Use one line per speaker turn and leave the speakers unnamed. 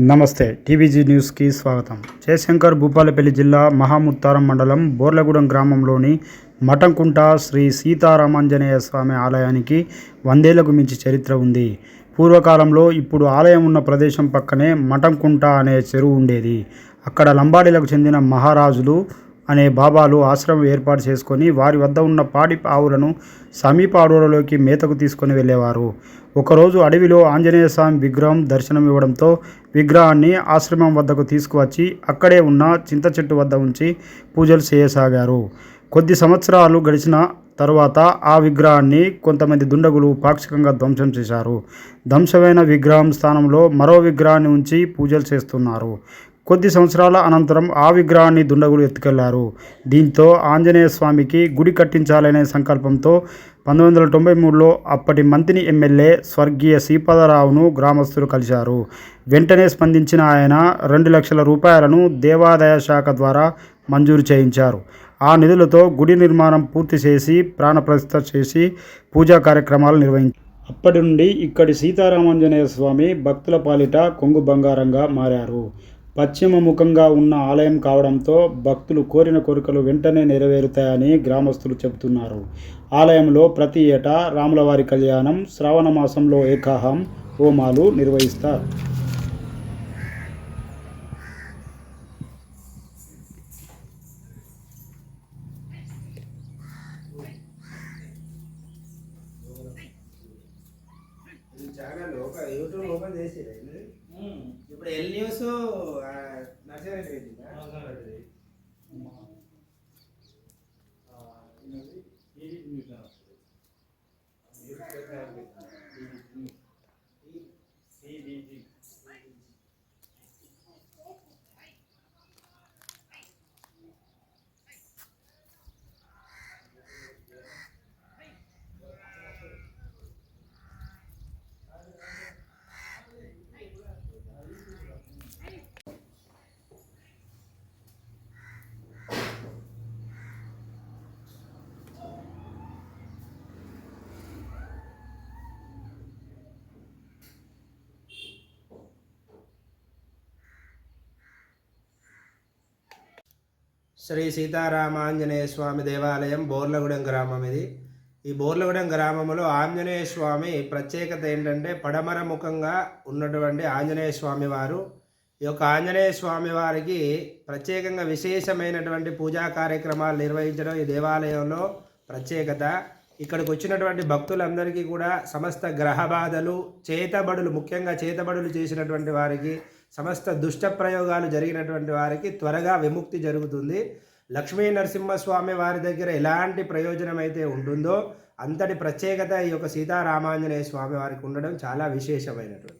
నమస్తే టీవీజీ న్యూస్కి స్వాగతం. జయశంకర్ భూపాలపల్లి జిల్లా మహాముత్తారం మండలం బోర్లగూడెం గ్రామంలోని మఠంకుంట శ్రీ సీతారామాంజనేయ స్వామి ఆలయానికి 100 ఏళ్లకు మించి చరిత్ర ఉంది. పూర్వకాలంలో ఇప్పుడు ఆలయం ఉన్న ప్రదేశం పక్కనే మఠంకుంట అనే చెరువు ఉండేది. అక్కడ లంబాడీలకు చెందిన మహారాజులు అనే బాబాలు ఆశ్రమం ఏర్పాటు చేసుకొని వారి వద్ద ఉన్న పాడి ఆవులను సమీప అడవులలోకి మేతకు తీసుకొని వెళ్ళేవారు. ఒకరోజు అడవిలో ఆంజనేయ స్వామి విగ్రహం దర్శనం ఇవ్వడంతో విగ్రహాన్ని ఆశ్రమం వద్దకు తీసుకువచ్చి అక్కడే ఉన్న చింత చెట్టు వద్ద ఉంచి పూజలు చేయసాగారు. కొద్ది సంవత్సరాలు గడిచిన తరువాత ఆ విగ్రహాన్ని కొంతమంది దుండగులు పాక్షికంగా ధ్వంసం చేశారు. ధ్వంసమైన విగ్రహం స్థానంలో మరో విగ్రహాన్ని ఉంచి పూజలు చేస్తున్నారు. కొద్ది సంవత్సరాల అనంతరం ఆ విగ్రహాన్ని దుండగులు ఎత్తుకెళ్లారు. దీంతో ఆంజనేయ స్వామికి గుడి కట్టించాలనే సంకల్పంతో 1993లో అప్పటి మంత్రి ఎమ్మెల్యే స్వర్గీయ శ్రీపాదరావును గ్రామస్తులు కలిశారు. వెంటనే స్పందించిన ఆయన 2 లక్షల రూపాయలను దేవాదాయ శాఖ ద్వారా మంజూరు చేయించారు. ఆ నిధులతో గుడి నిర్మాణం పూర్తి చేసి ప్రాణప్రతిష్ఠ చేసి పూజా కార్యక్రమాలు నిర్వహించారు. అప్పటి నుండి ఇక్కడి సీతారామాంజనేయ స్వామి భక్తుల పాలిట కొంగు బంగారంగా మారారు. పశ్చిమ ముఖంగా ఉన్న ఆలయం కావడంతో భక్తులు కోరిన కోరికలు వెంటనే నెరవేరుతాయని గ్రామస్తులు చెబుతున్నారు. ఆలయంలో ప్రతి ఏటా రాములవారి కళ్యాణం, శ్రావణ మాసంలో ఏకాహం హోమాలు నిర్వహిస్తారు.
యూట్యూబ్ ఓపెన్ చేసి ఇప్పుడు L news nursery Shri Sitaramanjaneya స్వామి దేవాలయం బోర్లగూడెం గ్రామం. ఈ బోర్లగూడెం గ్రామంలో ఆంజనేయ స్వామి ప్రత్యేకత ఏంటంటే పడమర ముఖంగా ఉన్నటువంటి ఆంజనేయ స్వామి వారు. ఈ యొక్క ఆంజనేయ స్వామి వారికి ప్రత్యేకంగా విశేషమైనటువంటి పూజా కార్యక్రమాలు నిర్వహించడం ఈ దేవాలయంలో ప్రత్యేకత. ఇక్కడికి వచ్చినటువంటి భక్తులందరికీ కూడా సమస్త గ్రహ బాధలు, చేతబడులు, ముఖ్యంగా చేతబడులు చేసినటువంటి వారికి, సమస్త దుష్ట ప్రయోగాలు జరిగినటువంటి వారికి త్వరగా విముక్తి జరుగుతుంది. లక్ష్మీ నరసింహస్వామి వారి దగ్గర ఎలాంటి ప్రయోజనం అయితే ఉంటుందో అంతటి ప్రత్యేకత ఈ యొక్క సీతారామాంజనేయ స్వామి వారికి ఉండడం చాలా విశేషమైనటువంటి